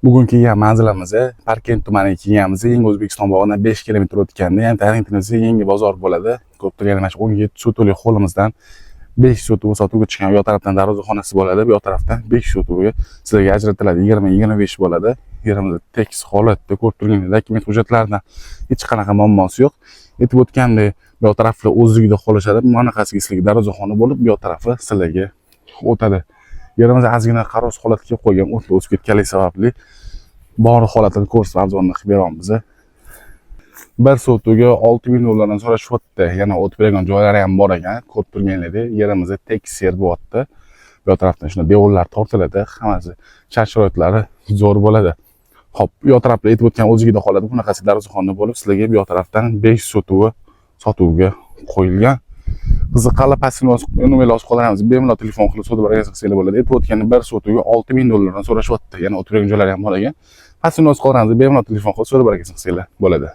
Bugungi kelgan manzilimiz Parkent tumaniga kelganmiz. Yangi O'zbekiston bog'idan 5 kilometr o'tganda, ya'ni Tarrentinimizda yangi bozor bo'ladi. Ko'pdir mana shu 17 sotuvli hovlimizdan 5 sotuv sotuvga chiqqan. Bu tarafdan darvozaxonasi bo'ladi, bu tarafdan 5 sotuvga sizlarga ajratiladi. 20-25 bo'ladi. Yerimiz tekis holatda, ko'rib turganingizdek, dokument hujjatlaridan hech qanaqa muammosi yo'q. Aytib o'tgandek, bu taraflar o'zligida qolishadi. Bunaqasiga sizlarga darvozaxona bo'lib, bu tarafi sizlarga o'tadi. Yerimiz ozgina qaros holatga kelib qolgan, o'tni o'sib ketganligi sababli bor holatini ko'rsatib arzonni qilib beramiz. Bir sotuvga 6000 dollardan so'rashyapti. Yana o'tib bergan joylari ham bor ekan. Ko'rib turganinglardek, yerimiz tekis yer bo'lyapti. Bu tarafdan shuna devorlar tortiladi, hammasi shart-sharoitlari zo'r bo'ladi. Xo'p, bu tarafda aytib o'tgan o'zligida qoladi. Bunaqasi darvozaxona bo'lib, sizlarga bu tarafdan 5 sotuvi sotuvga qo'yilgan. Qiziqqanlar pastini nomerlar yozib qolamiz. Bemalol telefon qilib sotib olsangiz bo'ladi. Aytib o'tganda bir sotuviga 6000 dollardan so'rashyapti. Yana o'tirgan joylari ham bor ekan. Pastini yozib qolamiz. Bemalol telefon qilib so'rab olsangiz bo'ladi.